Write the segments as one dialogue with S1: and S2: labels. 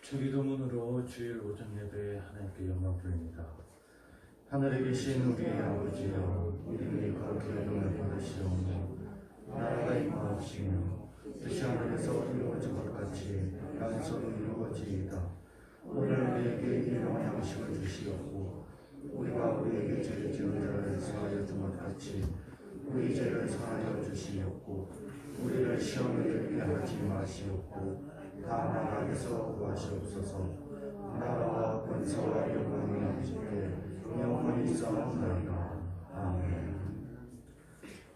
S1: 주기도문으로 주일 오전 예배에 하나님께 영광 돌립니다. 하늘에 계신 우리 아버지여, 이름이 거룩히 여김을 받으시오며 나라가 임하옵시며 뜻이 하늘에서 이루어진 것 같이 땅에서도 이루어지이다. 오늘 우리에게 일용할 양식을 주시옵고 우리가 우리에게 죄를 지은 자를 사하여 준 것 같이 우리 죄를 사하여 주시옵고 우리를 시험에 들게 하지 마시옵고 다만 악에서 구하시옵소서. 나라와 권세와 영광이 아버지께 영원히 있사옵나이다. 아멘.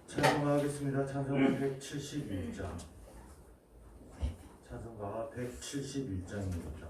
S1: 찬송하겠습니다. 찬송가 171장. 찬송가 171장입니다.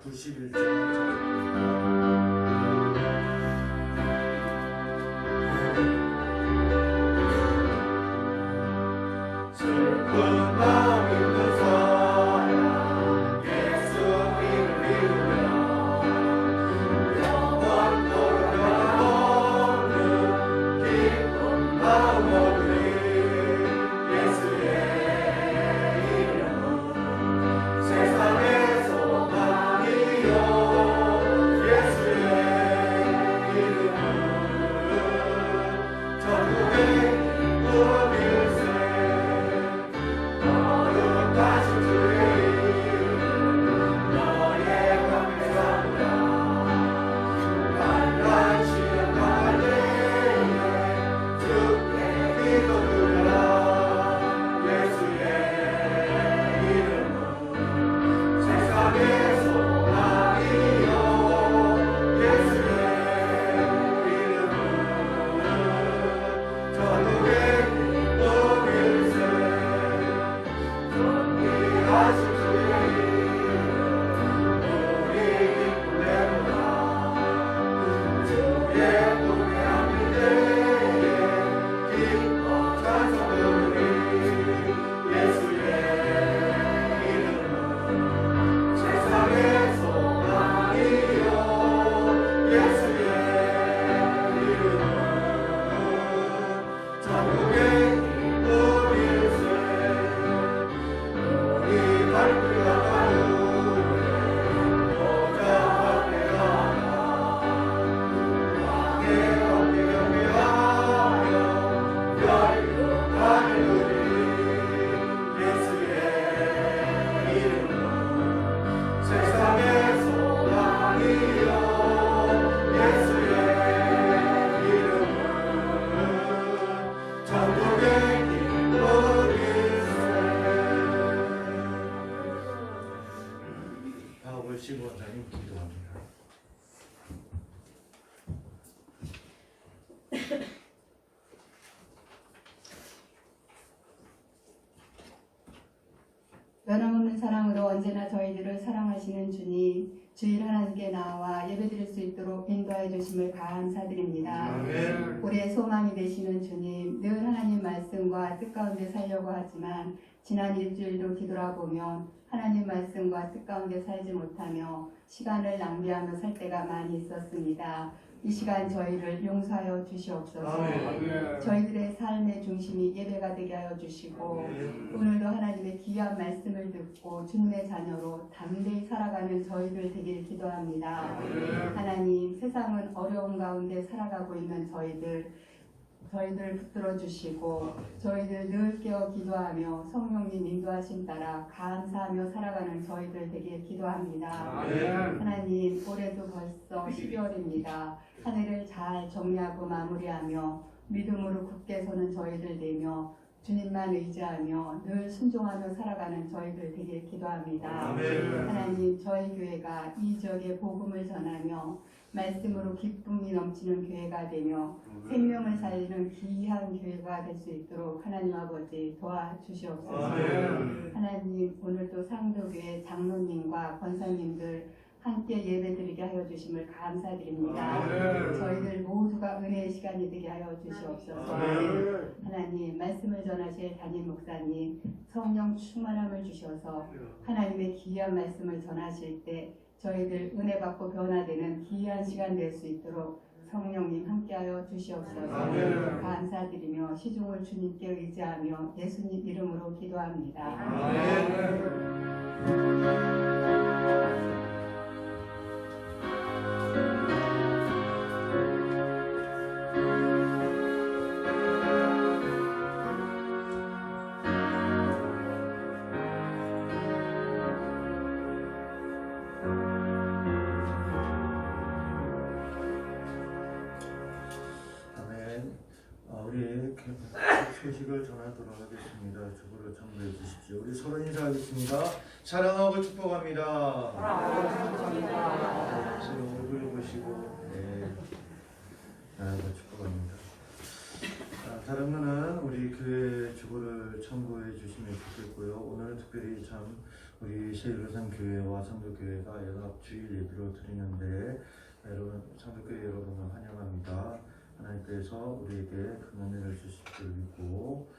S1: (91장) 박월식 원장님 기도합니다.
S2: 변함없는 사랑으로 언제나 저희들을 사랑하시는 주님, 주일 하나님께 나와 예배드릴 수 있도록 인도해 주심을 감사드립니다.
S1: 아멘.
S2: 우리의 소망이 되시는 주님, 늘 하나님 말씀과 뜻 가운데 살려고 하지만 지난 일주일도 뒤돌아보면 하나님 말씀과 뜻 가운데 살지 못하며 시간을 낭비하며 살 때가 많이 있었습니다. 이 시간 저희를 용서하여 주시옵소서.
S1: 아멘.
S2: 저희들의 삶의 중심이 예배가 되게 하여 주시고 오늘도 하나님의 귀한 말씀을 듣고 주님의 자녀로 담대히 살아가는 저희들 되길 기도합니다. 하나님, 세상은 어려운 가운데 살아가고 있는 저희들 붙들어 주시고 저희들 늘 깨어 기도하며 성령님 인도하심 따라 감사하며 살아가는 저희들 되길 기도합니다. 하나님, 올해도 벌써 12월입니다. 한 해를 잘 정리하고 마무리하며 믿음으로 굳게 서는 저희들 되며 주님만 의지하며 늘 순종하며 살아가는 저희들 되길 기도합니다. 하나님, 저희 교회가 이 지역에 복음을 전하며 말씀으로 기쁨이 넘치는 교회가 되며 생명을 살리는 귀한 교회가 될 수 있도록 하나님 아버지 도와주시옵소서. 하나님, 오늘도 상도교회 장로님과 권사님들 함께 예배드리게 하여 주심을 감사드립니다. 저희들 모두가 은혜의 시간이 되게 하여 주시옵소서. 하나님, 말씀을 전하실 담임 목사님 성령 충만함을 주셔서 하나님의 귀한 말씀을 전하실 때 저희들 은혜 받고 변화되는 귀한 시간 될 수 있도록 성령님 함께하여 주시옵소서. 감사드리며 시중을 주님께 의지하며 예수님 이름으로 기도합니다.
S1: 우리 소식을 전하도록 하겠습니다. 주보를 참고해 주십시오. 우리 서로 인사하겠습니다. 사랑하고 축복합니다. 서로 얼굴 보시고 사랑하고 축복합니다. 다른 거는 우리 교회 주보를 참고해 주시면 좋겠고요. 오늘은 특별히 참 우리 세일로산 교회와 성도교회가 연합 주일 예배로 드리는데 여러분 성도교회 여러분을 환영합니다. 하나님께서 우리에게 큰 은혜를 주실 줄 믿고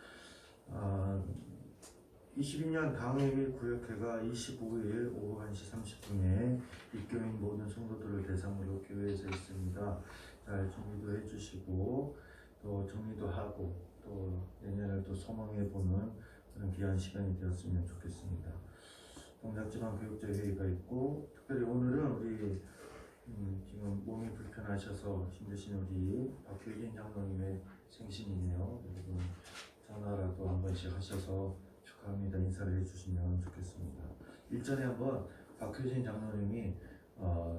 S1: 22년 강해 및 구역회가 25일 오후 1시 30분에 입교인 모든 성도들을 대상으로 교회에서 있습니다. 잘 준비도 해주시고 또 정리도 하고 또 내년을 또 소망해보는 그런 귀한 시간이 되었으면 좋겠습니다. 동작지방교육자회의가 있고 특별히 오늘은 우리 지금 몸이 불편하셔서 힘드신 우리 박효진 장로님의 생신이네요. 여러분 전화라도 한 번씩 하셔서 축하합니다. 인사를 해주시면 좋겠습니다. 일전에 한번 박효진 장로님이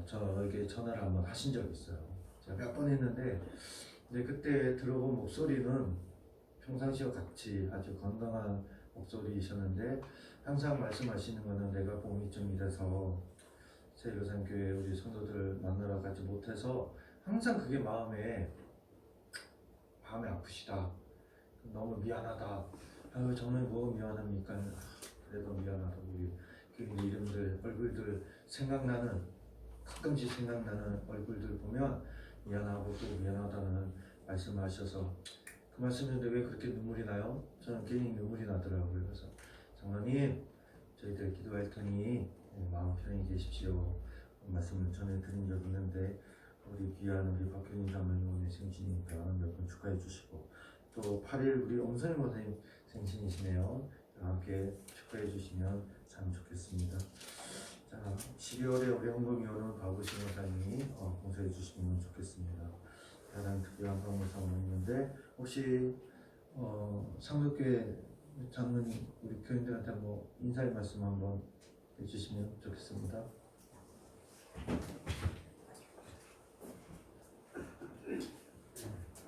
S1: 저에게 전화를 한번 하신 적이 있어요. 제가 몇 번 했는데 그때 들어본 목소리는 평상시와 같이 아주 건강한 목소리이셨는데 항상 말씀하시는 것은 내가 몸이 좀 이래서 세일로산 교회 우리 성도들 만나러 가지 못해서 항상 그게 마음이 아프시다. 너무 미안하다. 정말 뭐 미안합니까? 그래도 미안하다. 우리 교회 이름들 얼굴들 가끔씩 생각나는 얼굴들 보면 미안하고 또 미안하다는 말씀하셔서 그 말씀인데 왜 그렇게 눈물이 나요? 저는 괜히 눈물이 나더라고요. 그래서 장로님 저희들 기도할 테니 마음 편히 계십시오 말씀을 전해드린 적이 있는데 우리 귀한 우리 박효린 장로님의 생신이니까 몇 분 축하해 주시고 또 8일 우리 엄선희 목사님 생신이시네요. 함께 축하해 주시면 참 좋겠습니다. 자, 12월에 우리 홍범이 오는 박우신 목사님이 봉사해 주시면 좋겠습니다. 다른 특별한 방문사가 있는데 혹시 상덕교회 장로님 우리 교인들한테 뭐 인사의 말씀 한번 해주시면 좋겠습니다.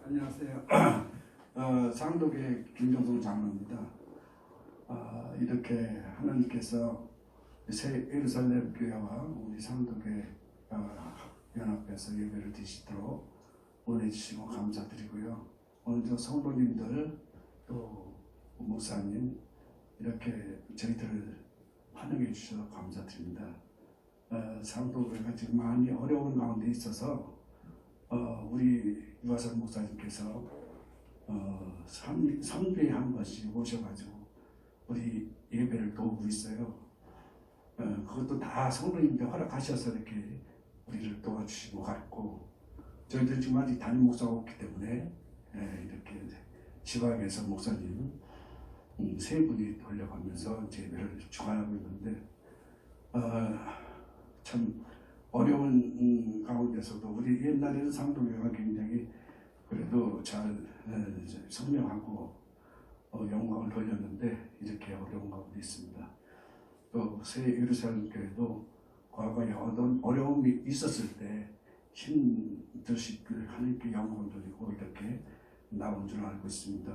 S3: 안녕하세요. 상독의 김정성 장로입니다. 이렇게 하나님께서 새 예루살렘 교회와 우리 상독의 연합해서 예배를 드시도록 보내주시고 감사드리고요. 오늘도 성도님들 또 목사님 이렇게 저희들을 환영해 주셔서 감사드립니다. 상독회가 지금 많이 어려운 가운데 있어서 우리 유아선 목사님께서 선비에 한 번씩 오셔가지고 우리 예배를 도우고 있어요. 그것도 다 성도님들 허락하셔서 이렇게 우리를 도와주시고 갔고 저희들 지금 아직 담임 목사가 없기 때문에 이렇게 지방에서 목사님 세 분이 돌려가면서 예배를 주관하고 있는데 참 어려운 가운데서도 우리 옛날에는 상도교회가 굉장히 그래도 잘 성명하고 영광을 돌렸는데 이렇게 어려운 가운데 있습니다. 또 새 예루살렘 교회도 과거에 어떤 어려움이 있었을 때 힘드시 하나님께 영광을 돌리고 이렇게 나온 줄 알고 있습니다.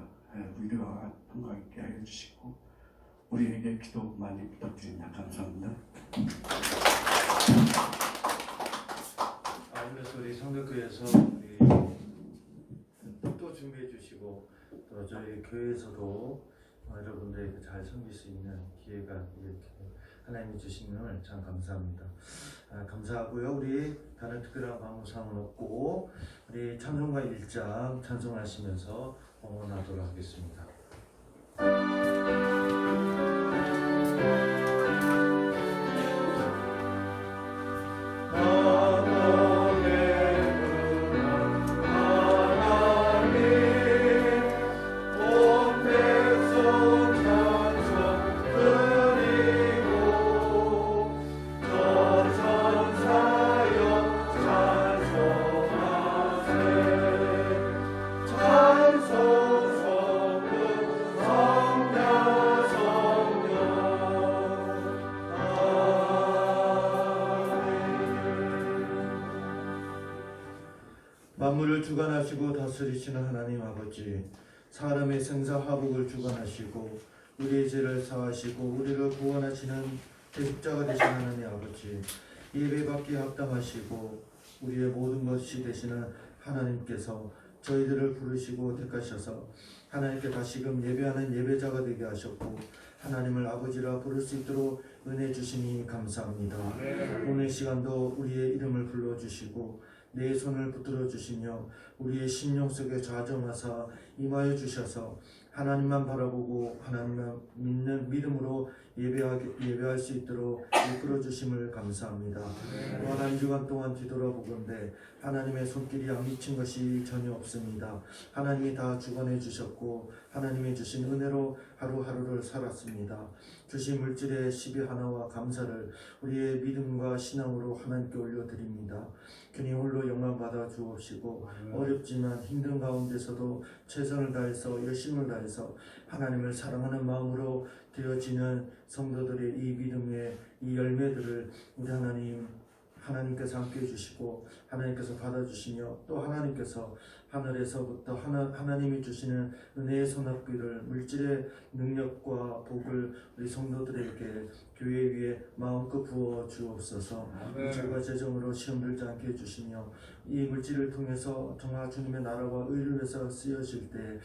S3: 위로와 평강 있게 하여 주시고 우리에게 기도 많이 부탁드립니다. 감사합니다.
S1: 그래서 우리 성덕교회에서 또 준비해 주시고 또 저희 교회에서도 여러분들에게 잘 섬길 수 있는 기회가 이렇게 하나님이 주시면 참 감사합니다. 감사하고요. 우리 다른 특별한 방문사항은 없고 우리 찬송가 1장 찬송하시면서 응원하도록 하겠습니다. 만물을 주관하시고 다스리시는 하나님 아버지, 사람의 생사화복을 주관하시고 우리의 죄를 사하시고 우리를 구원하시는 대속자가 되신 하나님 아버지, 예배받기에 합당하시고 우리의 모든 것이 되시는 하나님께서 저희들을 부르시고 택하셔서 하나님께 다시금 예배하는 예배자가 되게 하셨고 하나님을 아버지라 부를 수 있도록 은혜 주시니 감사합니다. 오늘 시간도 우리의 이름을 불러주시고 내 손을 붙들어 주시며 우리의 심령 속에 좌정하사 임하여 주셔서 하나님만 바라보고 하나님만 믿는 믿음으로 예배할 수 있도록 이끌어 주심을 감사합니다. 또한 한 주간 동안 뒤돌아보건대 하나님의 손길이 안 미친 것이 전혀 없습니다. 하나님이 다 주관해 주셨고 하나님이 주신 은혜로 하루하루를 살았습니다. 주신 물질의 12하나와 감사를 우리의 믿음과 신앙으로 하나님께 올려드립니다. 그니 홀로 영광 받아 주옵시고 어렵지만 힘든 가운데서도 최선을 다해서 열심을 다해서 하나님을 사랑하는 마음으로 되어지는 성도들의 이 믿음의 이 열매들을 우리 하나님께서 함께 해주시고 하나님께서 받아주시며 또 하나님께서 하늘에서부터 하나님이 주시는 은혜의 소낙비를 물질의 능력과 복을 우리 성도들에게 교회 위에 마음껏 부어 주옵소서. 물질과 재정으로 시험 들지 않게 해주시며 이 물질을 통해서 정말 주님의 나라와 의를 위해서 쓰여질 때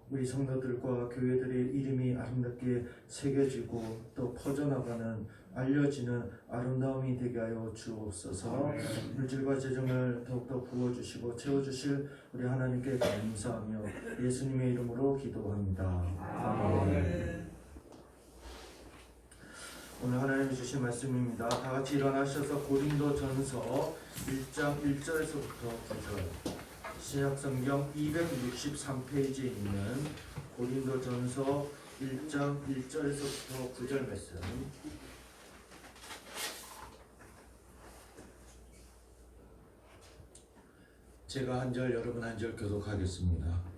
S1: 우리 성도들과 교회들의 이름이 아름답게 새겨지고 또 퍼져나가는 알려지는 아름다움이 되게 하여 주옵소서. 물질과 재정을 더욱더 부어주시고 채워주실 우리 하나님께 감사하며 예수님의 이름으로 기도합니다. 아멘. 오늘 하나님이 주신 말씀입니다. 다 같이 일어나셔서 고린도전서 1장 1절에서부터 9절, 신약성경 263페이지에 있는 고린도전서 1장 1절에서부터 9절 말씀, 제가 한 절 여러분 한 절 교독하겠습니다.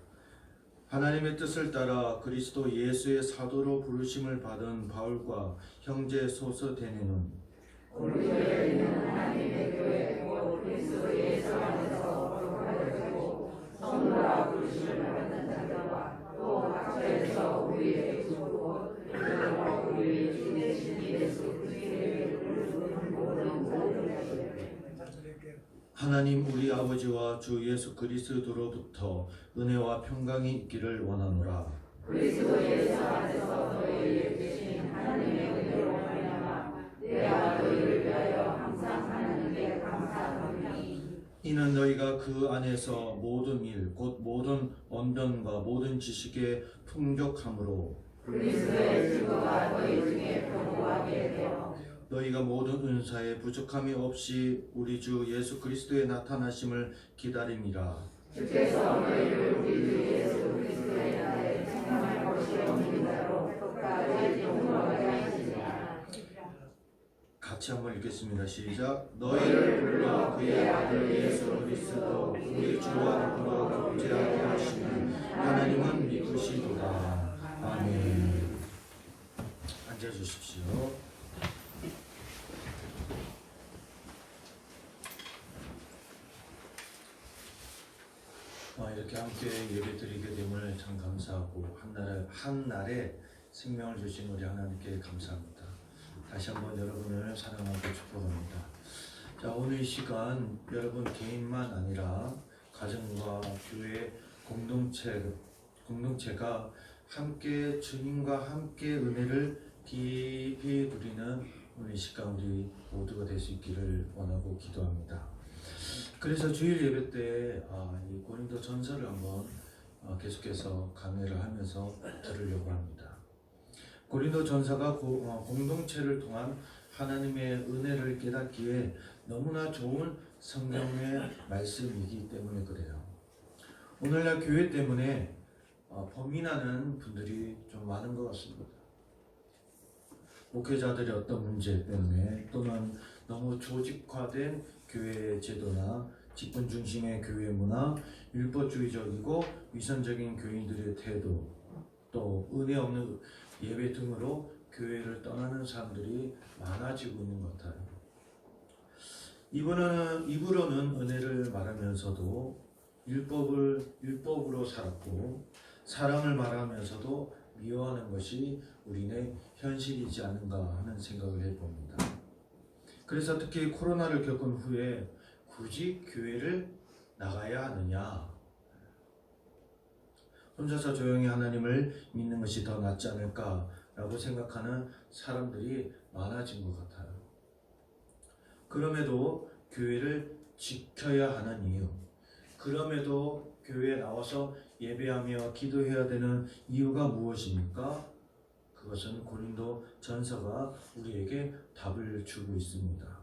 S1: 하나님의 뜻을 따라 그리스도 예수의 사도로 부르심을 받은 바울과 형제 소서데네는
S4: 고린도에 있는 하나님의 교회 곧 그리스도 예수 안에서 거룩하여지고 성도라 부르심을 받은 자들과 또 각처에서 우리의 주 곧 그리스도와 우리의 주 되신 예수 그리스도의 부르는 모든 자들에게
S1: 하나님 우리 아버지와 주 예수 그리스도로부터 은혜와 평강이 있기를 원하노라.
S4: 그리스도 예수 안에서 너희에게 주신 하나님의 은혜로 말미암아 내가 너희를 위하여 항상 하나님께 감사하노니
S1: 이는 너희가 그 안에서 모든 일 곧 모든 언변과 모든 지식에 풍족함으로
S4: 그리스도의 증거가 너희 중에 견고하게 되어
S1: 너희가 모든 은사에 부족함이 없이 우리 주 예수 그리스도의 나타나심을 기다림이라.
S4: 주께서 너희를 우리 주 예수 그리스도의 나라에 청함할 것이 없는 자로 끝까지 영원하게 하시리라.
S1: 같이 한번 읽겠습니다. 시작. 너희를 불러 그의 아들 예수 그리스도 우리 주와 더불어 교제하게 하시는 하나님은 믿으시도다. 아멘. 앉아주십시오. 이렇게 함께 예배드리게 됨을 참 감사하고 한날에 생명을 주신 우리 하나님께 감사합니다. 다시 한번 여러분을 사랑하고 축복합니다. 자, 오늘 이 시간 여러분 개인만 아니라 가정과 교회 공동체가 함께 주님과 함께 은혜를 깊이 누리는 오늘 이 시간 우리 모두가 될 수 있기를 원하고 기도합니다. 그래서 주일 예배 때 이 고린도 전서를 한번 계속해서 강의를 하면서 들으려고 합니다. 고린도 전서가 공동체를 통한 하나님의 은혜를 깨닫기에 너무나 좋은 성경의 말씀이기 때문에 그래요. 오늘날 교회 때문에 범인하는 분들이 좀 많은 것 같습니다. 목회자들의 어떤 문제 때문에 또는 너무 조직화된 교회 제도나 직분 중심의 교회 문화, 율법주의적이고 위선적인 교인들의 태도, 또 은혜 없는 예배 등으로 교회를 떠나는 사람들이 많아지고 있는 것 같아요. 입으로는 은혜를 말하면서도 율법으로 살았고 사랑을 말하면서도 미워하는 것이 우리의 현실이지 않은가 하는 생각을 해봅니다. 그래서 특히 코로나를 겪은 후에 굳이 교회를 나가야 하느냐, 혼자서 조용히 하나님을 믿는 것이 더 낫지 않을까라고 생각하는 사람들이 많아진 것 같아요. 그럼에도 교회를 지켜야 하는 이유, 그럼에도 교회에 나와서 예배하며 기도해야 되는 이유가 무엇입니까? 그것은 고린도 전서가 우리에게 답을 주고 있습니다.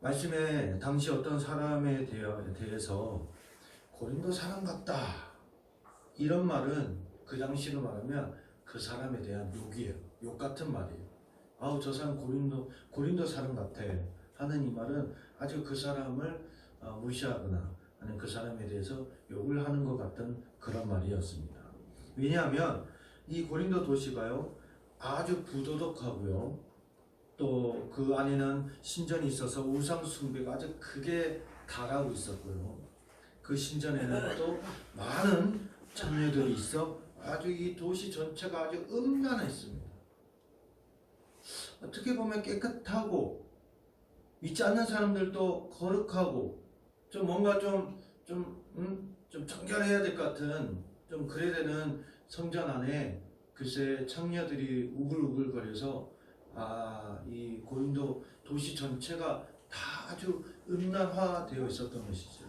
S1: 말씀에 당시 어떤 사람에 대해서 고린도 사람 같다 이런 말은 그 당시로 말하면 그 사람에 대한 욕이에요. 욕 같은 말이에요. 아우 저 사람 고린도 사람 같아 하는 이 말은 아주 그 사람을 무시하거나 아니면 그 사람에 대해서 욕을 하는 것 같은 그런 말이었습니다. 왜냐하면 이 고린도 도시가요 아주 부도덕하고요, 또 그 안에는 신전이 있어서 우상 숭배가 아주 크게 달하고 있었고요, 그 신전에는 또 많은 장녀들이 있어 아주 이 도시 전체가 아주 음란했습니다. 어떻게 보면 깨끗하고 믿지 않는 사람들도 거룩하고 좀 뭔가 좀 정결해야 될 것 같은 좀 그래 되는 성전 안에 글쎄 창녀들이 우글우글거려서 이 고린도 도시 전체가 다 아주 음란화되어 있었던 것이죠.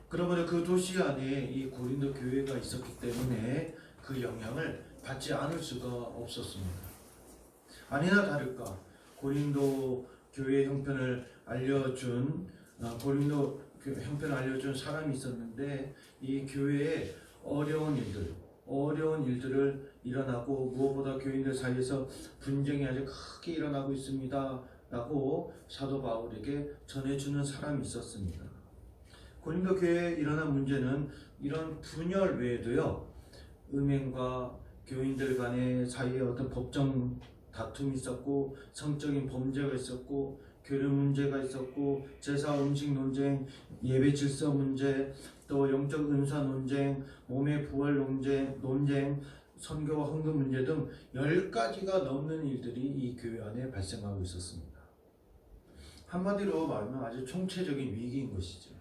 S1: 그러므로 그 도시 안에 이 고린도 교회가 있었기 때문에 그 영향을 받지 않을 수가 없었습니다. 아니나 다를까 고린도 교회 형편을 알려준 사람이 있었는데 이 교회에 어려운 일들을 일어나고 무엇보다 교인들 사이에서 분쟁이 아주 크게 일어나고 있습니다 라고 사도 바울에게 전해주는 사람이 있었습니다. 고린도 교회에 일어난 문제는 이런 분열 외에도요, 음행과 교인들 간의 사이에 어떤 법정 다툼이 있었고, 성적인 범죄가 있었고, 교류 문제가 있었고, 제사 음식 논쟁, 예배 질서 문제, 또 영적 은사 논쟁, 몸의 부활 논쟁, 선교와 헌금 문제 등 10가지가 넘는 일들이 이 교회 안에 발생하고 있었습니다. 한마디로 말하면 아주 총체적인 위기인 것이죠.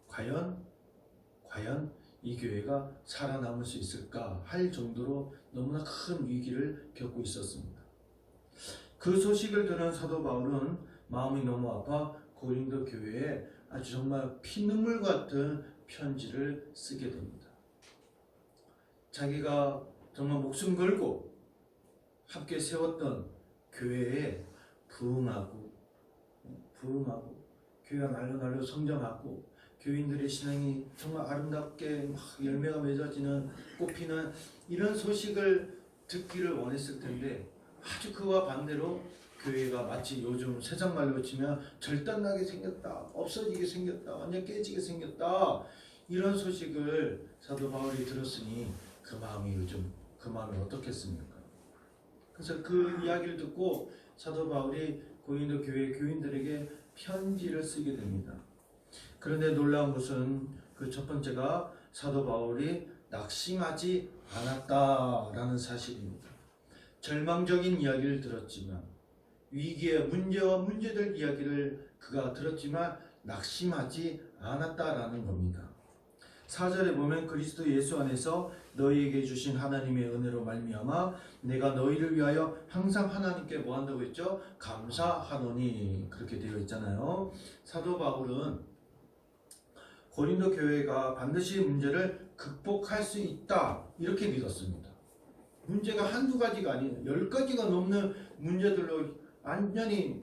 S1: 과연 이 교회가 살아남을 수 있을까 할 정도로 너무나 큰 위기를 겪고 있었습니다. 그 소식을 들은 사도 바울은 마음이 너무 아파 고린도 교회에 아주 정말 피눈물 같은 편지를 쓰게 됩니다. 자기가 정말 목숨 걸고 함께 세웠던 교회에 부응하고 교회가 날로 성장하고 교인들의 신앙이 정말 아름답게 막 열매가 맺어지는 꽃피는 이런 소식을 듣기를 원했을 텐데 아주 그와 반대로 교회가 마치 요즘 세상 말로 치면 절단나게 생겼다, 없어지게 생겼다, 완전 깨지게 생겼다 이런 소식을 사도 바울이 들었으니 그 마음이 어떻겠습니까? 그래서 그 이야기를 듣고 사도 바울이 고린도 교회 교인들에게 편지를 쓰게 됩니다. 그런데 놀라운 것은 그 첫 번째가 사도 바울이 낙심하지 않았다라는 사실입니다. 절망적인 이야기를 들었지만 위기의 문제들 이야기를 그가 들었지만 낙심하지 않았다라는 겁니다. 4절에 보면 그리스도 예수 안에서 너희에게 주신 하나님의 은혜로 말미암아 내가 너희를 위하여 항상 하나님께 뭐 한다고 했죠? 감사하노니 그렇게 되어 있잖아요. 사도 바울은 고린도 교회가 반드시 문제를 극복할 수 있다 이렇게 믿었습니다. 문제가 한두 가지가 아닌 10가지가 넘는 문제들로 완전히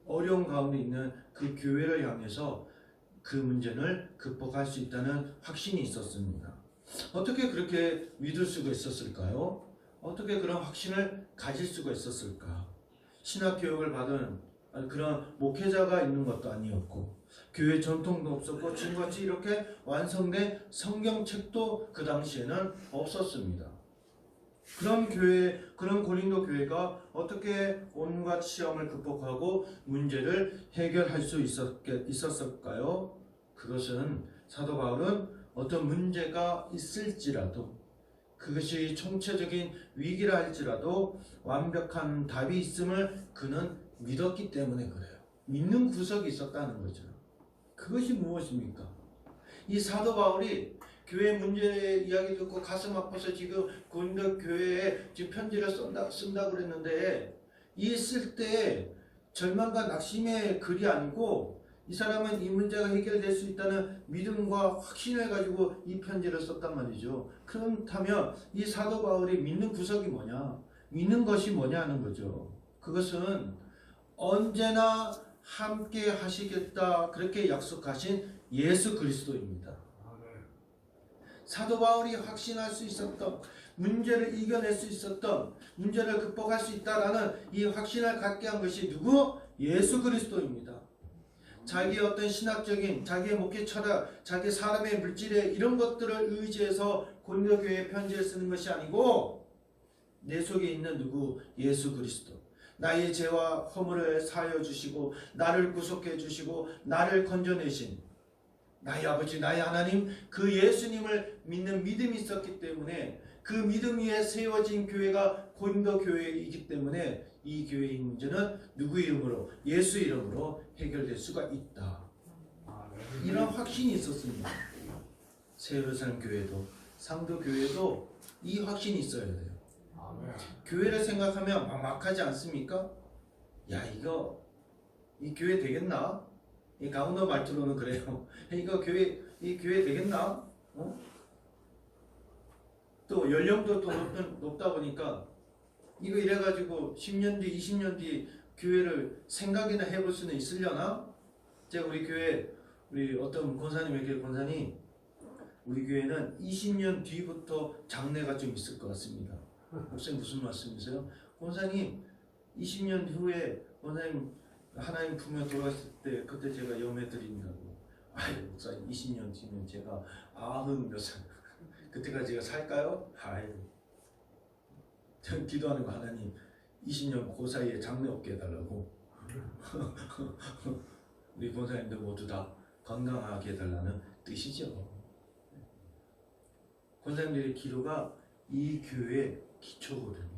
S1: 어려운 가운데 있는 그 교회를 향해서 그 문제를 극복할 수 있다는 확신이 있었습니다. 어떻게 그렇게 믿을 수가 있었을까요? 어떻게 그런 확신을 가질 수가 있었을까? 신학교육을 받은 그런 목회자가 있는 것도 아니었고 교회 전통도 없었고 지금같이 이렇게 완성된 성경책도 그 당시에는 없었습니다. 그런 고린도 교회가 어떻게 온갖 시험을 극복하고 문제를 해결할 수 있었을까요? 그것은 사도 바울은 어떤 문제가 있을지라도 그것이 총체적인 위기라 할지라도 완벽한 답이 있음을 그는 믿었기 때문에 그래요. 믿는 구석이 있었다는 거죠. 그것이 무엇입니까? 이 사도 바울이 교회 문제 이야기 듣고 가슴 아파서 지금 고린도 교회에 지금 편지를 쓴다고 그랬는데 이 쓸 때 절망과 낙심의 글이 아니고 이 사람은 이 문제가 해결될 수 있다는 믿음과 확신을 가지고 이 편지를 썼단 말이죠. 그렇다면 이 사도 바울이 믿는 구석이 뭐냐? 믿는 것이 뭐냐 하는 거죠. 그것은 언제나 함께 하시겠다 그렇게 약속하신 예수 그리스도입니다. 사도 바울이 확신할 수 있었던 문제를 이겨낼 수 있었던 문제를 극복할 수 있다라는 이 확신을 갖게 한 것이 누구? 예수 그리스도입니다. 자기의 어떤 신학적인 자기의 목회 철학, 자기 사람의 물질에 이런 것들을 의지해서 고린도 교회에 편지를 쓰는 것이 아니고 내 속에 있는 누구? 예수 그리스도. 나의 죄와 허물을 사하여 주시고 나를 구속해 주시고 나를 건져내신 나의 아버지 나의 하나님 그 예수님을 믿는 믿음이 있었기 때문에 그 믿음 위에 세워진 교회가 고린도 교회이기 때문에 이 교회의 문제는 누구 이름으로? 예수 이름으로 해결될 수가 있다. 이런 확신이 있었습니다. 새예루살렘 교회도 상도 교회도 이 확신이 있어야 돼요. 교회를 생각하면 막막하지 않습니까? 야, 이 교회 되겠나? 이 강원도 말투로는 그래요. 이 교회 되겠나? 또 연령도 더 높다 보니까 이거 이래가지고 10년 뒤, 20년 뒤 교회를 생각이나 해볼 수는 있으려나? 제가 우리 어떤 권사님에게 권사님, 우리 교회는 20년 뒤부터 장래가 좀 있을 것 같습니다. 목사님 무슨 말씀이세요? 권사님 20년 후에 권사님 하나님 품에 돌아갔을 때 그때 제가 염해 드린다고. 아유 목사님 20년 뒤면 제가 90몇 그때까지 제가 살까요? 아유 전 기도하는 거 하나님 20년 그 사이에 장래 없게 해달라고. 우리 권사님들 모두 다 건강하게 해달라는 뜻이죠. 권사님들의 기도가 이 교회의 기초거든요.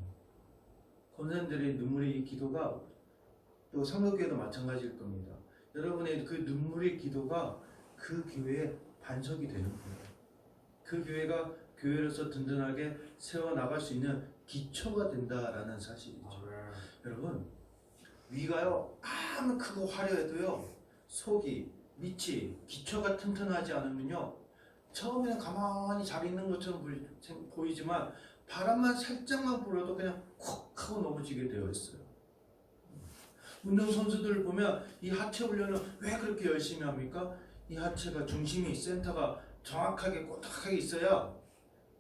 S1: 권사님들의 눈물의 기도가 또 성도교회도 마찬가지일 겁니다. 여러분의 그 눈물의 기도가 그 교회의 반석이 되는 거예요. 그 교회가 교회로서 든든하게 세워나갈 수 있는 기초가 된다라는 사실이죠. 여러분 위가요 아무 크고 화려해도요 속이 밑이 기초가 튼튼하지 않으면요 처음에는 가만히 잘 있는 것처럼 보이지만 바람만 살짝만 불어도 그냥 콕 하고 넘어지게 되어 있어요. 운동선수들을 보면 이 하체 훈련을 왜 그렇게 열심히 합니까? 이 하체가 중심이 센터가 정확하게 꼬딱하게 있어야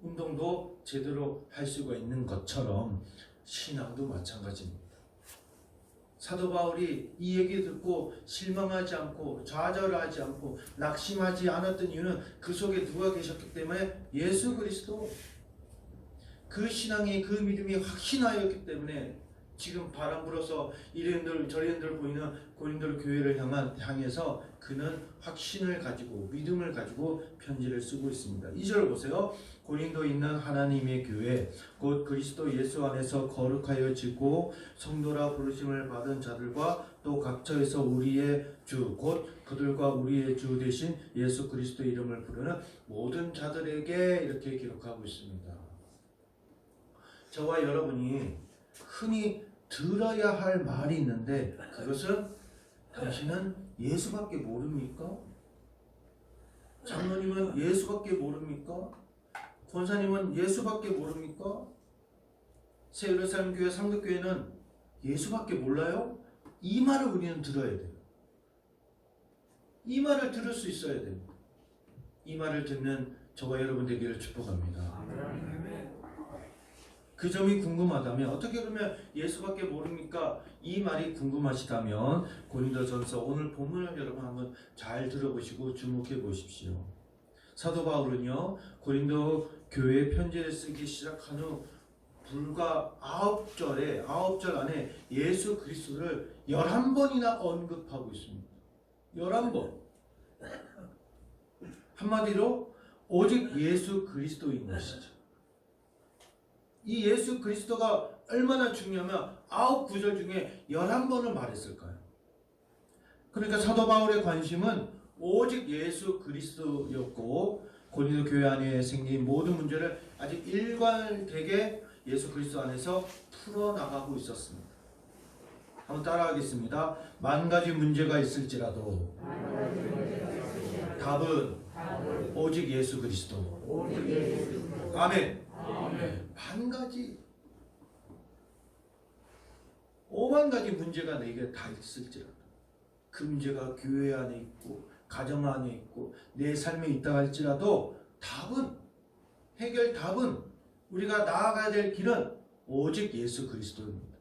S1: 운동도 제대로 할 수가 있는 것처럼 신앙도 마찬가지입니다. 사도 바울이 이 얘기 듣고 실망하지 않고 좌절하지 않고 낙심하지 않았던 이유는 그 속에 누가 계셨기 때문에 예수 그리스도, 그 신앙이 그 믿음이 확신하였기 때문에 지금 바람 불어서 이랜들 저랜들 보이는 고린도 교회를 향해서 그는 확신을 가지고 믿음을 가지고 편지를 쓰고 있습니다. 2절 보세요. 고린도에 있는 하나님의 교회 곧 그리스도 예수 안에서 거룩하여지고 성도라 부르심을 받은 자들과 또 각처에서 우리의 주 곧 그들과 우리의 주 되신 예수 그리스도 이름을 부르는 모든 자들에게 이렇게 기록하고 있습니다. 저와 여러분이 흔히 들어야 할 말이 있는데 그것은 당신은 예수밖에 모릅니까? 장로님은 예수밖에 모릅니까? 권사님은 예수밖에 모릅니까? 새예루살렘 교회 상도교회는 예수밖에 몰라요? 이 말을 우리는 들어야 돼요. 이 말을 들을 수 있어야 돼요. 이 말을 듣는 저와 여러분 되기를 축복합니다. 그 점이 궁금하다면 어떻게 그러면 예수밖에 모릅니까? 이 말이 궁금하시다면 고린도전서 오늘 본문을 여러분 한번 잘 들어보시고 주목해 보십시오. 사도 바울은요 고린도 교회 편지를 쓰기 시작한 후 불과 9절 안에 예수 그리스도를 11번이나 언급하고 있습니다. 11번. 한마디로 오직 예수 그리스도인 것이죠. 이 예수 그리스도가 얼마나 중요하면 9구절 중에 11번을 말했을까요? 그러니까 사도 바울의 관심은 오직 예수 그리스도였고 고린도 교회 안에 생긴 모든 문제를 아주 일관되게 예수 그리스도 안에서 풀어나가고 있었습니다. 한번 따라하겠습니다. 만 가지 문제가 있을지라도 답은 오직 예수 그리스도. 아멘. 만 가지 5만 가지 문제가 내게 다 있을지라도 그 문제가 교회 안에 있고 가정 안에 있고 내 삶에 있다 할지라도 해결 답은 우리가 나아가야 될 길은 오직 예수 그리스도입니다.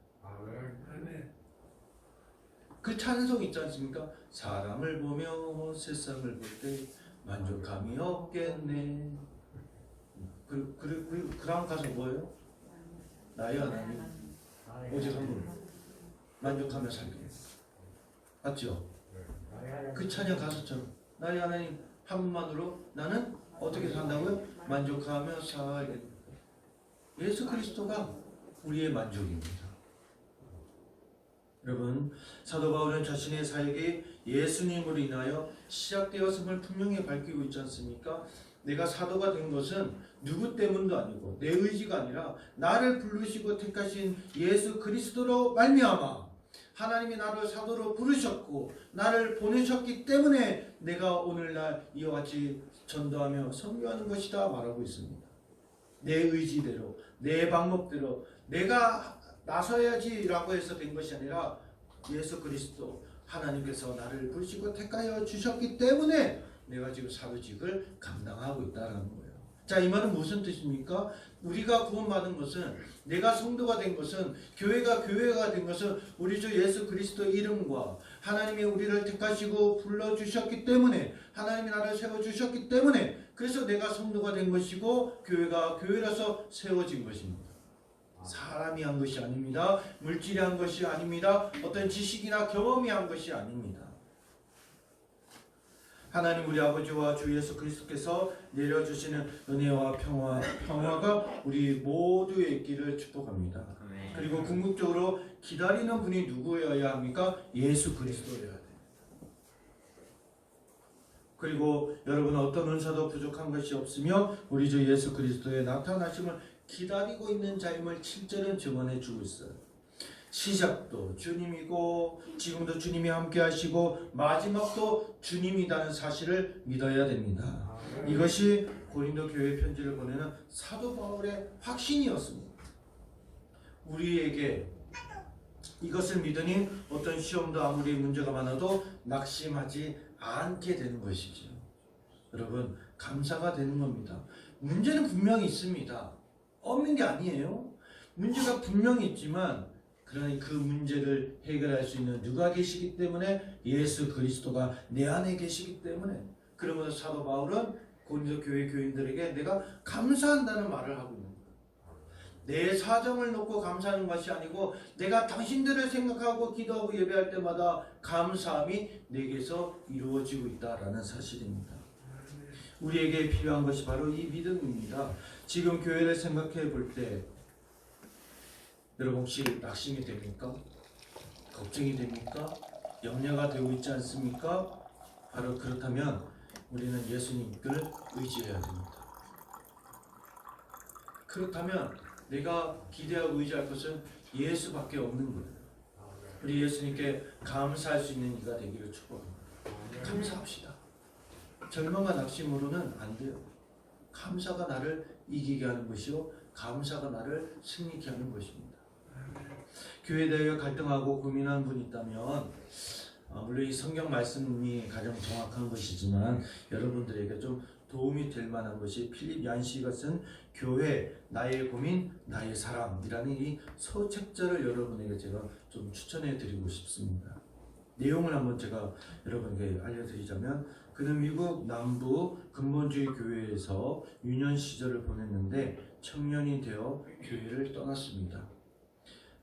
S1: 그 찬송 있지 않습니까? 사람을 보며 세상을 볼 때 만족함이 없겠네. 그리고 그 다음 가사 뭐예요? 나의 하나님 오직 한 분 만족하며 살게. 맞죠? 그 찬양 가사처럼 나의 하나님 한 분만으로 나는 어떻게 산다고요? 만족하며 살게. 예수 그리스도가 우리의 만족입니다. 여러분, 사도 바울은 자신의 사역이 예수님으로 인하여 시작되었음을 분명히 밝히고 있지 않습니까? 내가 사도가 된 것은 누구 때문도 아니고 내 의지가 아니라 나를 부르시고 택하신 예수 그리스도로 말미암아 하나님이 나를 사도로 부르셨고 나를 보내셨기 때문에 내가 오늘날 이와 같이 전도하며 선교하는 것이다 말하고 있습니다. 내 의지대로 내 방법대로 내가 나서야지라고 해서 된 것이 아니라 예수 그리스도 하나님께서 나를 부르시고 택하여 주셨기 때문에 내가 지금 사도직을 감당하고 있다는 거예요. 자, 이 말은 무슨 뜻입니까? 우리가 구원받은 것은, 내가 성도가 된 것은, 교회가 된 것은 우리 주 예수 그리스도 이름과 하나님이 우리를 택하시고 불러주셨기 때문에, 하나님이 나를 세워주셨기 때문에, 그래서 내가 성도가 된 것이고 교회가 교회라서 세워진 것입니다. 사람이 한 것이 아닙니다. 물질이 한 것이 아닙니다. 어떤 지식이나 경험이 한 것이 아닙니다. 하나님 우리 아버지와 주 예수 그리스도께서 내려주시는 은혜와 평화가 우리 모두의 있기를 축복합니다. 그리고 궁극적으로 기다리는 분이 누구여야 합니까? 예수 그리스도여야 돼요. 그리고 여러분은 어떤 은사도 부족한 것이 없으며 우리 주 예수 그리스도의 나타나심을 기다리고 있는 자임을 7절은 증언해 주고 있어요. 시작도 주님이고 지금도 주님이 함께 하시고 마지막도 주님이라는 사실을 믿어야 됩니다. 이것이 고린도 교회 편지를 보내는 사도 바울의 확신이었습니다. 우리에게 이것을 믿으니 어떤 시험도 아무리 문제가 많아도 낙심하지 않게 되는 것이죠. 여러분, 감사가 되는 겁니다. 문제는 분명히 있습니다. 없는 게 아니에요. 문제가 분명히 있지만 그러니 그 문제를 해결할 수 있는 누가 계시기 때문에 예수 그리스도가 내 안에 계시기 때문에 그러면서 사도 바울은 고린도 교회 교인들에게 내가 감사한다는 말을 하고 있는 거예요. 내 사정을 놓고 감사하는 것이 아니고 내가 당신들을 생각하고 기도하고 예배할 때마다 감사함이 내게서 이루어지고 있다라는 사실입니다. 우리에게 필요한 것이 바로 이 믿음입니다. 지금 교회를 생각해 볼 때 여러분 혹시 낙심이 됩니까? 걱정이 됩니까? 염려가 되고 있지 않습니까? 바로 그렇다면 우리는 예수님을 의지해야 됩니다. 그렇다면 내가 기대하고 의지할 것은 예수밖에 없는 거예요. 우리 예수님께 감사할 수 있는 이가 되기를 축복합니다. 감사합시다. 절망과 낙심으로는 안 돼요. 감사가 나를 이기게 하는 것이요 감사가 나를 승리케 하는 것입니다. 교회에 대해 갈등하고 고민하는 분이 있다면 물론 이 성경 말씀이 가장 정확한 것이지만 여러분들에게 좀 도움이 될 만한 것이 필립 얀시가 쓴 교회 나의 고민 나의 사랑이라는 이 소책자를 여러분에게 제가 좀 추천해 드리고 싶습니다. 내용을 한번 제가 여러분에게 알려드리자면 그는 미국 남부 근본주의 교회에서 유년 시절을 보냈는데 청년이 되어 교회를 떠났습니다.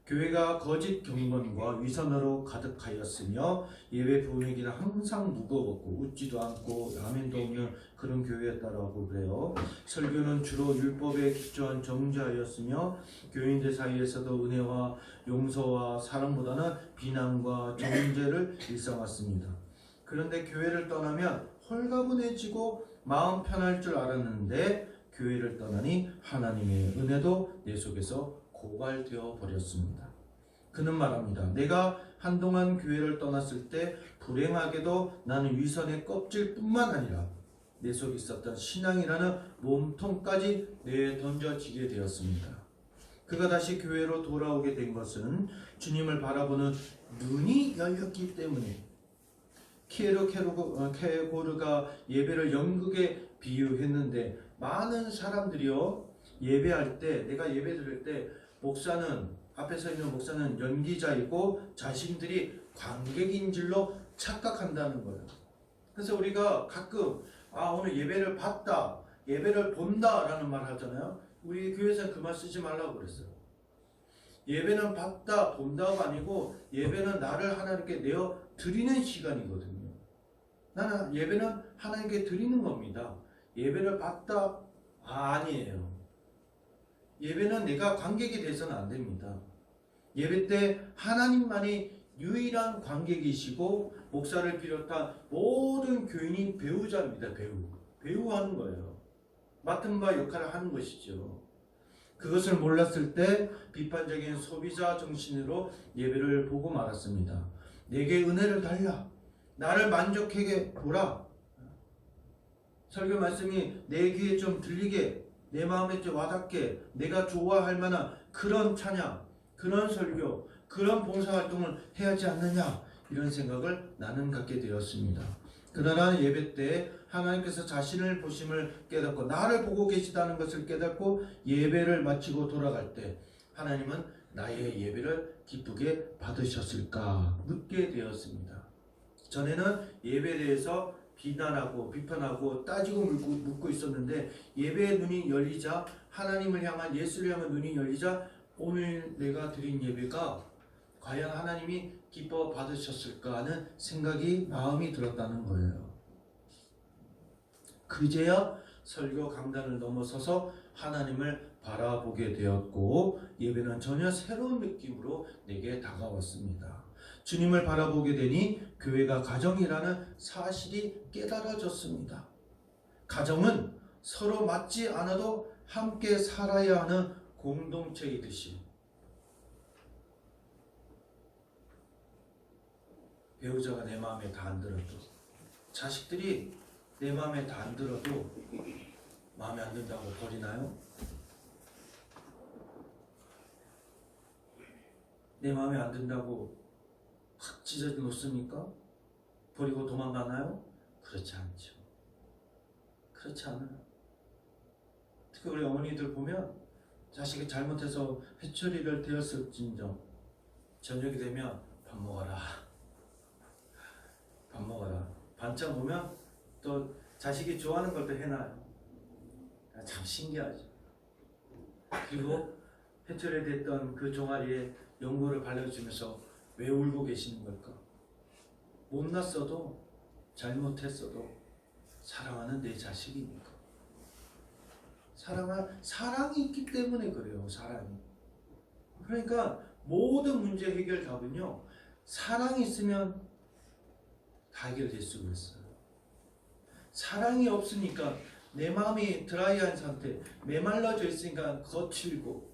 S1: 교회가 거짓 경건과 위선으로 가득하였으며 예배 분위기는 항상 무거웠고 웃지도 않고 아멘도 없는 그런 교회였다라고 그래요. 설교는 주로 율법에 기초한 정죄하였으며 교인들 사이에서도 은혜와 용서와 사랑보다는 비난과 정죄를 일삼았습니다. 그런데 교회를 떠나면 홀가분해지고 마음 편할 줄 알았는데 교회를 떠나니 하나님의 은혜도 내 속에서 고갈되어 버렸습니다. 그는 말합니다. 내가 한동안 교회를 떠났을 때 불행하게도 나는 위선의 껍질뿐만 아니라 내 속에 있었던 신앙이라는 몸통까지 내에 던져지게 되었습니다. 그가 다시 교회로 돌아오게 된 것은 주님을 바라보는 눈이 열렸기 때문에 케고르가 예배를 연극에 비유했는데 많은 사람들이요 예배할 때 내가 예배 드릴 때 목사는 앞에 서 있는 목사는 연기자이고 자신들이 관객인 줄로 착각한다는 거예요. 그래서 우리가 가끔 오늘 예배를 봤다, 예배를 본다라는 말 하잖아요. 우리 교회에서는 그 말 쓰지 말라고 그랬어요. 예배는 봤다, 본다가 아니고 예배는 나를 하나님께 내어 드리는 시간이거든요. 나는 예배는 하나님께 드리는 겁니다. 예배를 봤다? 아니에요. 예배는 내가 관객이 돼서는 안 됩니다. 예배 때 하나님만이 유일한 관객이시고 목사를 비롯한 모든 교인이 배우자입니다. 배우하는 거예요. 맡은 바 역할을 하는 것이죠. 그것을 몰랐을 때 비판적인 소비자 정신으로 예배를 보고 말았습니다. 내게 은혜를 달라. 나를 만족하게 보라. 설교 말씀이 내 귀에 좀 들리게, 내 마음에 좀 와닿게, 내가 좋아할 만한 그런 찬양, 그런 설교, 그런 봉사활동을 해야 하지 않느냐, 이런 생각을 나는 갖게 되었습니다. 그러나 예배 때 하나님께서 자신을 보심을 깨닫고 나를 보고 계시다는 것을 깨닫고 예배를 마치고 돌아갈 때 하나님은 나의 예배를 기쁘게 받으셨을까 묻게 되었습니다. 전에는 예배에 대해서 비난하고 비판하고 따지고 묻고 있었는데 예배의 눈이 열리자, 하나님을 향한, 예수를 향한 눈이 열리자 오늘 내가 드린 예배가 과연 하나님이 기뻐 받으셨을까 하는 생각이, 마음이 들었다는 거예요. 그제야 설교 강단을 넘어서서 하나님을 바라보게 되었고 예배는 전혀 새로운 느낌으로 내게 다가왔습니다. 주님을 바라보게 되니 교회가 가정이라는 사실이 깨달아졌습니다. 가정은 서로 맞지 않아도 함께 살아야 하는 공동체이듯이 배우자가 내 마음에 다 안 들어도, 자식들이 내 마음에 다 안 들어도 마음에 안 든다고 버리나요? 내 마음에 안 든다고 확 찢어 놓습니까? 버리고 도망가나요? 그렇지 않죠. 그렇지 않아요. 특히 우리 어머니들 보면 자식이 잘못해서 회초리를 대었을진정 저녁이 되면 밥 먹어라. 밥 먹어라. 반찬 보면 또 자식이 좋아하는 걸 또 해놔요. 참 신기하죠. 그리고 회초리에 됐던 그 종아리에 연고를 발라주면서 왜 울고 계시는 걸까? 못났어도 잘못했어도 사랑하는 내 자식이니까. 사랑이 있기 때문에 그래요. 사랑이. 그러니까 모든 문제 해결 답은요, 사랑이 있으면 다 해결될 수가 있어요. 사랑이 없으니까 내 마음이 드라이한 상태, 메말라져 있으니까 거칠고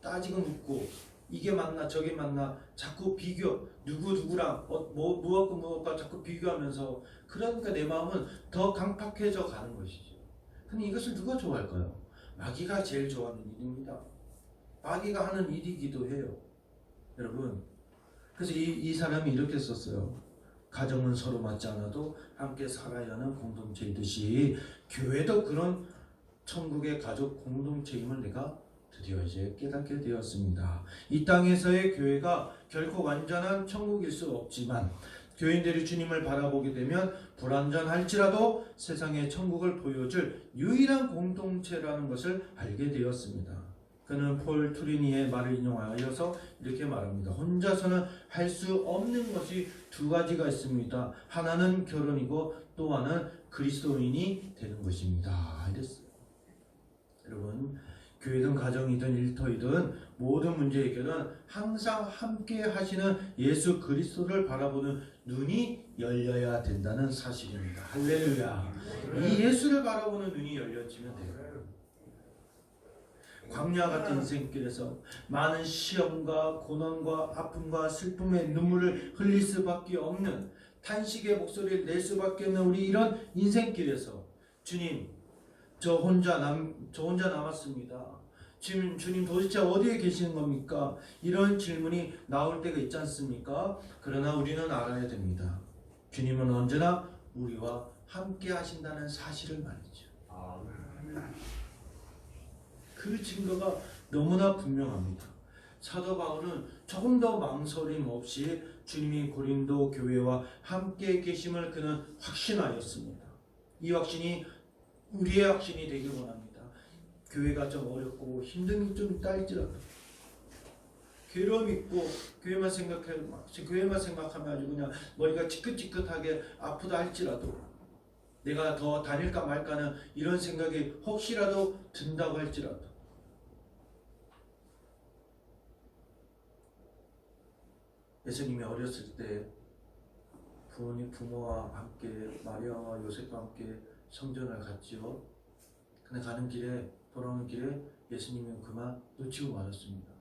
S1: 따지고 묻고 이게 맞나 저게 맞나 자꾸 비교, 누구랑 무엇과 자꾸 비교하면서, 그러니까 내 마음은 더 강팍해져 가는 것이죠. 근데 이것을 누가 좋아할까요? 마귀가 제일 좋아하는 일입니다. 마귀가 하는 일이기도 해요. 여러분, 그래서 이 사람이 이렇게 썼어요. 가정은 서로 맞지 않아도 함께 살아야 하는 공동체이듯이 교회도 그런 천국의 가족 공동체임을 내가 드디어 이제 깨닫게 되었습니다. 이 땅에서의 교회가 결코 완전한 천국일 수 없지만 교인들이 주님을 바라보게 되면 불완전할지라도 세상의 천국을 보여줄 유일한 공동체라는 것을 알게 되었습니다. 그는 폴 투리니의 말을 인용하여서 이렇게 말합니다. 혼자서는 할 수 없는 것이 두 가지가 있습니다. 하나는 결혼이고 또 하나는 그리스도인이 되는 것입니다. 이랬어요. 여러분, 교회든 가정이든 일터이든 모든 문제 해결은 항상 함께 하시는 예수 그리스도를 바라보는 눈이 열려야 된다는 사실입니다. 할렐루야. 이 예수를 바라보는 눈이 열려지면 돼요. 광야 같은 인생길에서 많은 시험과 고난과 아픔과 슬픔의 눈물을 흘릴 수밖에 없는, 탄식의 목소리를 낼 수밖에 없는 우리 이런 인생길에서 주님, 저 혼자 남았습니다. 주님 도대체 어디에 계시는 겁니까? 이런 질문이 나올 때가 있지 않습니까? 그러나 우리는 알아야 됩니다. 주님은 언제나 우리와 함께 하신다는 사실을 말이죠. 그 증거가 너무나 분명합니다. 사도 바울은 조금 더 망설임 없이 주님이 고린도 교회와 함께 계심을 그는 확신하였습니다. 이 확신이 우리의 확신이 되길 원합니다. 교회가 좀 어렵고 힘든 게 좀 있다 할지라도, 괴로움 있고 교회만 생각하면 아주 그냥 머리가 지긋지긋하게 아프다 할지라도, 내가 더 다닐까 말까는 이런 생각이 혹시라도 든다고 할지라도, 예수님이 어렸을 때 부모와 함께 마리아와 요셉과 함께 성전을 갔지요. 근데 돌아오는 길에 예수님은 그만 놓치고 말았습니다.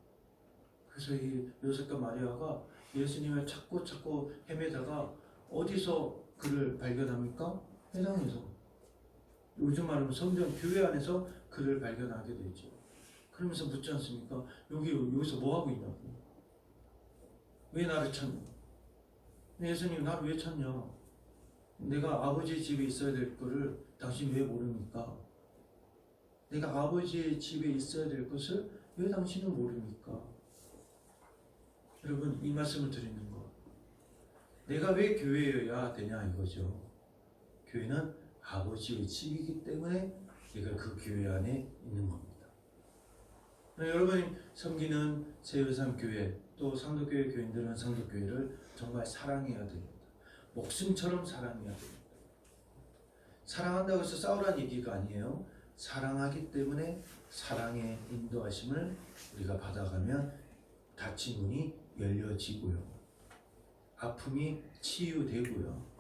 S1: 그래서 이 요셉과 마리아가 예수님을 찾고 헤매다가 어디서 그를 발견합니까? 회당에서. 요즘 말하면 성전 교회 안에서 그를 발견하게 되죠. 그러면서 묻지 않습니까? 여기서 뭐 하고 있냐고. 왜 나를 찾냐? 예수님 나를 왜 찾냐? 내가 아버지 집에 있어야 될 거를 당신 왜 모릅니까? 내가 아버지의 집에 있어야 될 것을 왜 당신은 모릅니까? 여러분, 이 말씀을 드리는 거, 내가 왜 교회여야 되냐 이거죠. 교회는 아버지의 집이기 때문에 내가 그 교회 안에 있는 겁니다. 여러분이 섬기는 세율산교회 또 상도교회 교인들은 상도교회를 정말 사랑해야 됩니다. 목숨처럼 사랑해야 됩니다. 사랑한다고 해서 싸우라는 얘기가 아니에요. 사랑하기 때문에 사랑의 인도하심을 우리가 받아가면 닫힌 문이 열려지고요. 아픔이 치유되고요.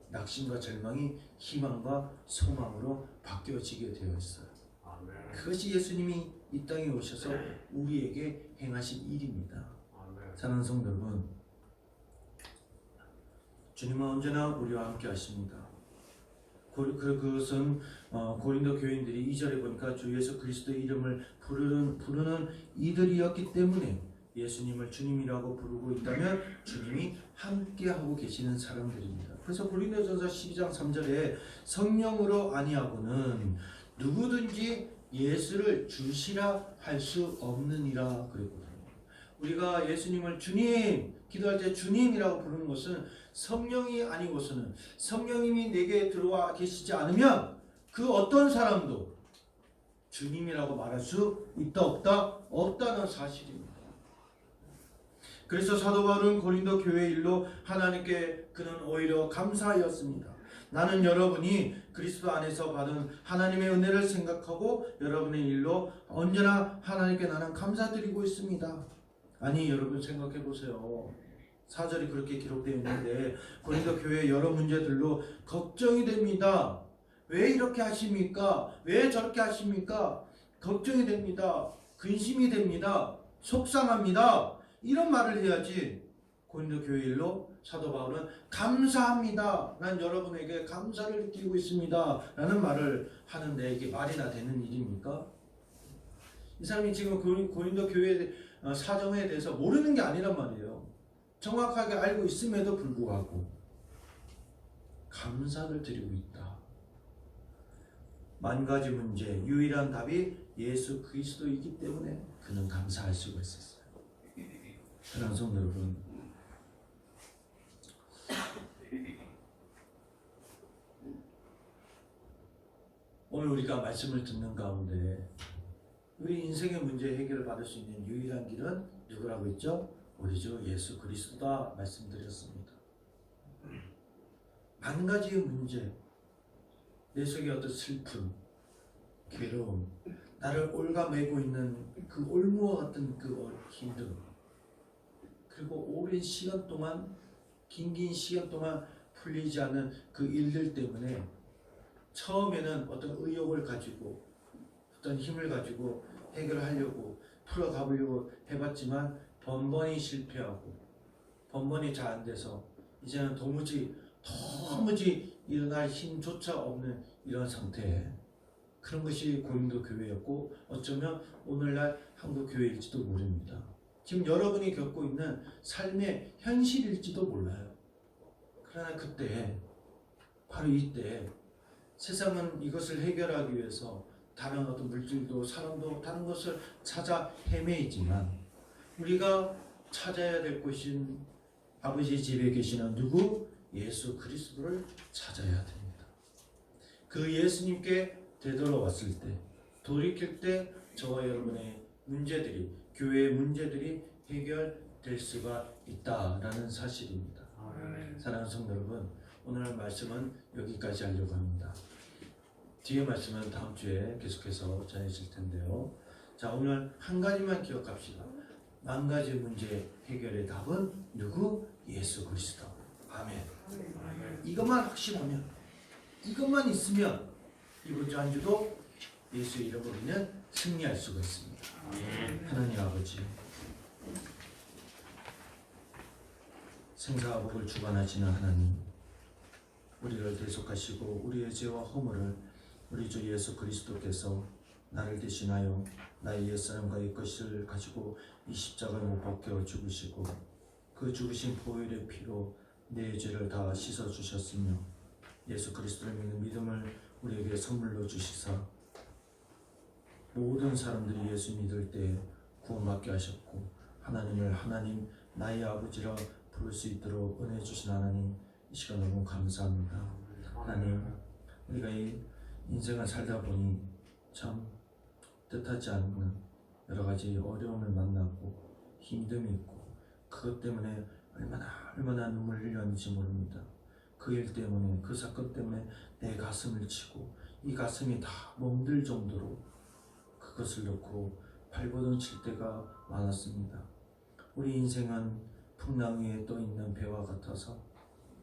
S1: 낙심과 절망이 희망과 소망으로 바뀌어지게 되어 있어요. 그것이 예수님이 이 땅에 오셔서 우리에게 행하신 일입니다. 사랑하는 성도 여러분, 주님은 언제나 우리와 함께 하십니다. 그것은 고린도 교인들이 2절에 보니까 주 예수 그리스도의 이름을 부르는 이들이었기 때문에 예수님을 주님이라고 부르고 있다면 주님이 함께하고 계시는 사람들입니다. 그래서 고린도전서 12장 3절에 성령으로 아니하고는 누구든지 예수를 주시라 할 수 없느니라 그랬거든요. 우리가 예수님을 주님, 기도할 때 주님이라고 부르는 것은 성령이 아니고서는, 성령님이 내게 들어와 계시지 않으면 그 어떤 사람도 주님이라고 말할 수 있다 없다는 사실입니다. 그래서 사도 바울은 고린도 교회 일로 하나님께 그는 오히려 감사하였습니다. 나는 여러분이 그리스도 안에서 받은 하나님의 은혜를 생각하고 여러분의 일로 언제나 하나님께 나는 감사드리고 있습니다. 아니, 여러분 생각해 보세요. 4절이 그렇게 기록되어 있는데 고린도 교회의 여러 문제들로 걱정이 됩니다. 왜 이렇게 하십니까? 왜 저렇게 하십니까? 걱정이 됩니다. 근심이 됩니다. 속상합니다. 이런 말을 해야지. 고린도 교회 일로 사도 바울은 감사합니다. 난 여러분에게 감사를 느끼고 있습니다. 라는 말을 하는데 이게 말이나 되는 일입니까? 이 사람이 지금 고린도 교회 사정에 대해서 모르는 게 아니란 말이에요. 정확하게 알고 있음에도 불구하고 감사를 드리고 있다. 만 가지 문제 유일한 답이 예수 그리스도이기 때문에 그는 감사할 수가 있었어요. 사랑하는 성도 여러분, 오늘 우리가 말씀을 듣는 가운데 우리 인생의 문제 해결을 받을 수 있는 유일한 길은 누구라고 했죠? 우리 주 예수 그리스도다 말씀드렸습니다. 만 가지의 문제, 내 속에 어떤 슬픔, 괴로움, 나를 올가매고 있는 그 올무와 같은 그 힘듦, 그리고 오랜 시간 동안, 긴 시간 동안 풀리지 않는 그 일들 때문에 처음에는 어떤 의욕을 가지고 어떤 힘을 가지고 해결하려고 풀어가보려고 해봤지만 번번이 실패하고 번번이 잘 안 돼서 이제는 도무지 일어날 힘조차 없는 이런 상태, 그런 것이 고린도 교회였고 어쩌면 오늘날 한국 교회일지도 모릅니다. 지금 여러분이 겪고 있는 삶의 현실일지도 몰라요. 그러나 그때, 바로 이때 세상은 이것을 해결하기 위해서 다른 어떤 물질도 사람도 다른 것을 찾아 헤매이지만 우리가 찾아야 될 것인 아버지 집에 계시는 누구? 예수 그리스도를 찾아야 됩니다. 그 예수님께 되돌아왔을 때, 돌이킬 때 저와 여러분의 문제들이, 교회의 문제들이 해결될 수가 있다라는 사실입니다. 사랑하는 성도 여러분, 오늘 말씀은 여기까지 하려고 합니다. 뒤에 말씀은 다음 주에 계속해서 전해질 텐데요. 자, 오늘 한 가지만 기억합시다. 만 가지 문제 해결의 답은 누구? 예수 그리스도. 아멘. 이것만 확신하면, 이것만 있으면 이번 주 한 주도 예수 이름으로 우리는 승리할 수가 있습니다. 하나님 아버지, 생사와 복을 주관하시는 하나님, 우리를 대속하시고 우리의 죄와 허물을 우리 주 예수 그리스도께서 나를 대신하여 나의 옛사람과 의 것을 가지고 이 십자가에 못 박혀 죽으시고 그 죽으신 보혈의 피로 내 죄를 다 씻어주셨으며 예수 그리스도를 믿는 믿음을 우리에게 선물로 주시사 모든 사람들이 예수 믿을 때 구원받게 하셨고 하나님을 하나님 나의 아버지라 부를 수 있도록 은혜 주신 하나님, 이 시간 너무 감사합니다. 하나님, 우리가 이 인생을 살다 보니 참 뜻하지 않는 여러 가지 어려움을 만나고 힘듦이 있고 그것 때문에 얼마나 눈물 흘렸는지 모릅니다. 그 일 때문에, 그 사건 때문에 내 가슴을 치고 이 가슴이 다 멍들 정도로 그것을 놓고 발버둥 칠 때가 많았습니다. 우리 인생은 풍랑 위에 떠 있는 배와 같아서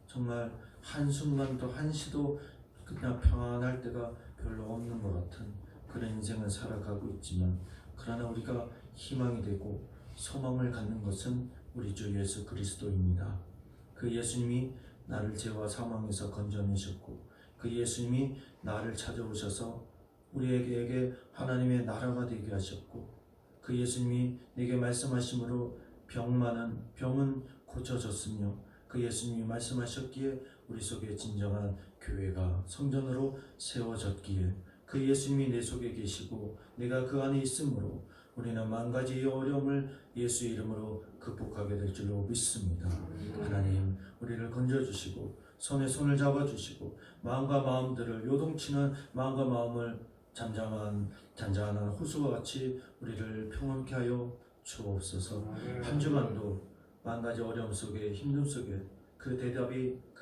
S1: 정말 한순간도 한시도 그냥 평안할 때가 별로 없는 것 같은 그런 인생을 살아가고 있지만, 그러나 우리가 희망이 되고 소망을 갖는 것은 우리 주 예수 그리스도입니다. 그 예수님이 나를 죄와 사망에서 건져내셨고 그 예수님이 나를 찾아오셔서 우리에게 하나님의 나라가 되게 하셨고 그 예수님이 내게 말씀하심으로 병은 고쳐졌으며 그 예수님이 말씀하셨기에 우리 속에 진정한 교회가 성전으로 세워졌기에 그 예수님이 내 속에 계시고 내가 그 안에 있으므로 우리는 만 가지 어려움을 예수의 이름으로 극복하게 될 줄로 믿습니다. 하나님, 우리를 건져주시고 손에 손을 잡아주시고 마음과 마음들을 요동치는 마음과 마음을 잔잔한 호수와 같이 우리를 평온케 하여 주옵소서. 한 주간도 만 가지 어려움 속에 힘듦 속에 그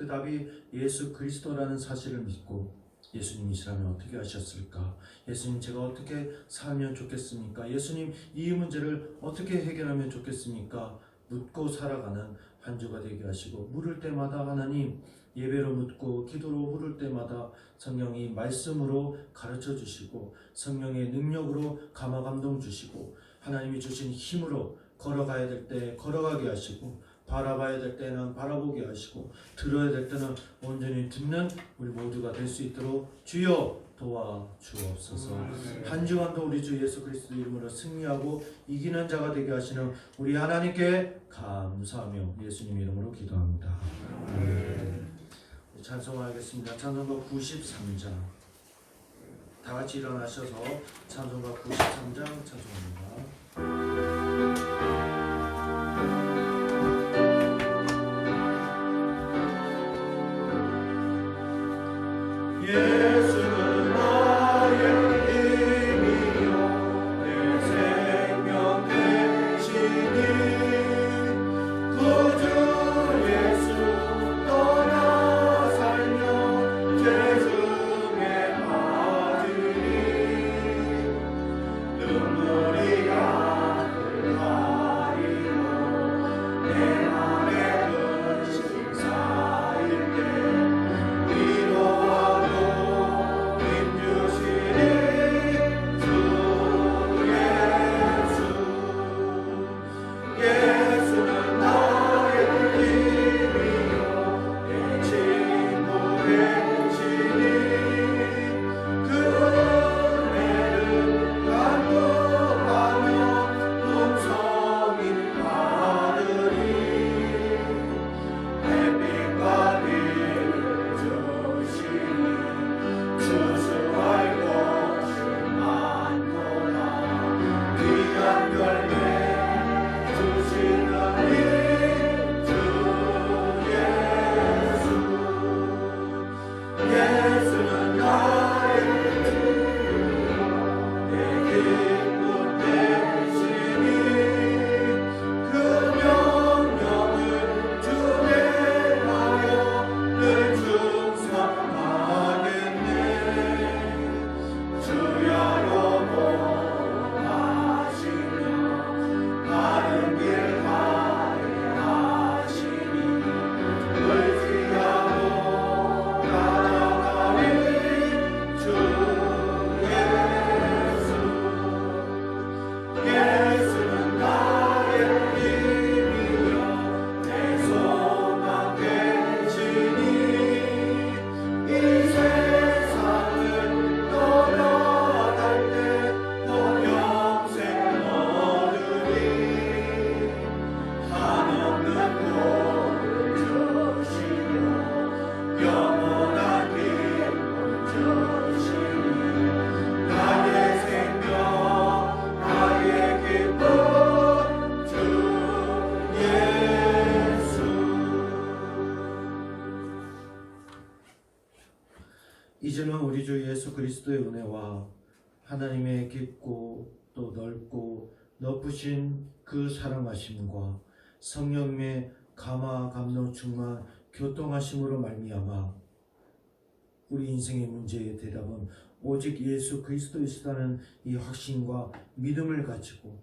S1: 답이 예수 그리스도라는 사실을 믿고 예수님이시라면 어떻게 하셨을까? 예수님, 제가 어떻게 살면 좋겠습니까? 예수님, 이 문제를 어떻게 해결하면 좋겠습니까? 묻고 살아가는 한 주가 되게 하시고 물을 때마다 하나님 예배로 묻고 기도로 물을 때마다 성령이 말씀으로 가르쳐 주시고 성령의 능력으로 감화 감동 주시고 하나님이 주신 힘으로 걸어가야 될 때 걸어가게 하시고 바라봐야 될 때는 바라보게 하시고 들어야 될 때는 온전히 듣는 우리 모두가 될 수 있도록 주여 도와주옵소서. 한 주간도 우리 주 예수 그리스도 이름으로 승리하고 이기는 자가 되게 하시는 우리 하나님께 감사하며 예수님 이름으로 기도합니다. 찬송하겠습니다. 찬송가 93장 다 같이 일어나셔서 찬송가 93장 찬송합니다. 예수는 나의 힘이요 내 생명 대신이 구주 예수 떠나 살며 죄중에 빠지니 눈물이 가득하리로 내 맘에 근심 쌓일 때 위로하고 이제는 우리 주 예수 그리스도의 은혜와 하나님의 깊고 또 넓고 높으신 그 사랑하심과 성령님의 감화 감로 충만 교통하심으로 말미암아 우리 인생의 문제의 대답은 오직 예수 그리스도이시다는 이 확신과 믿음을 가지고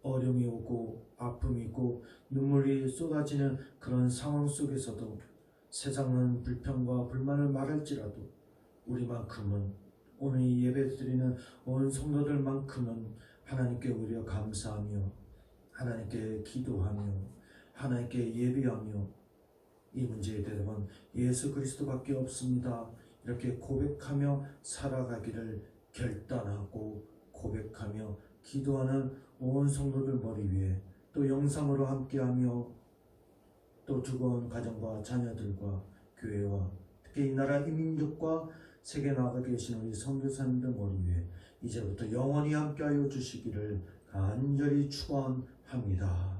S1: 어려움이 오고 아픔이 있고 눈물이 쏟아지는 그런 상황 속에서도 세상은 불평과 불만을 말할지라도 우리만큼은 오늘 이 예배 드리는 온 성도들만큼은 하나님께 오히려 감사하며 하나님께 기도하며 하나님께 예배하며 이 문제의 대답은 예수 그리스도밖에 없습니다. 이렇게 고백하며 살아가기를 결단하고 고백하며 기도하는 온 성도들 머리 위에 또 영상으로 함께하며 또 두꺼운 가정과 자녀들과 교회와 특히 이 나라 이민족과 세계 나가 계신 우리 선교사님들 머리 위에 이제부터 영원히 함께하여 주시기를 간절히 축원합니다.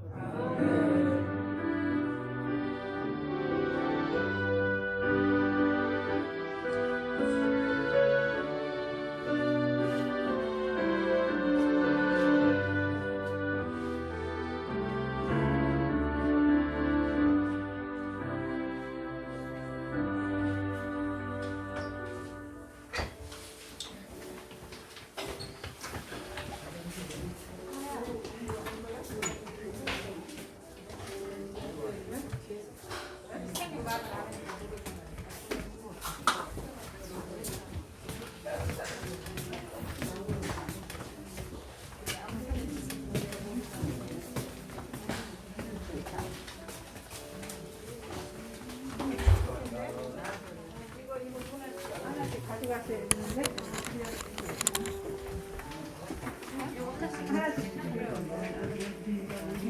S4: 가져가셔야 되는데.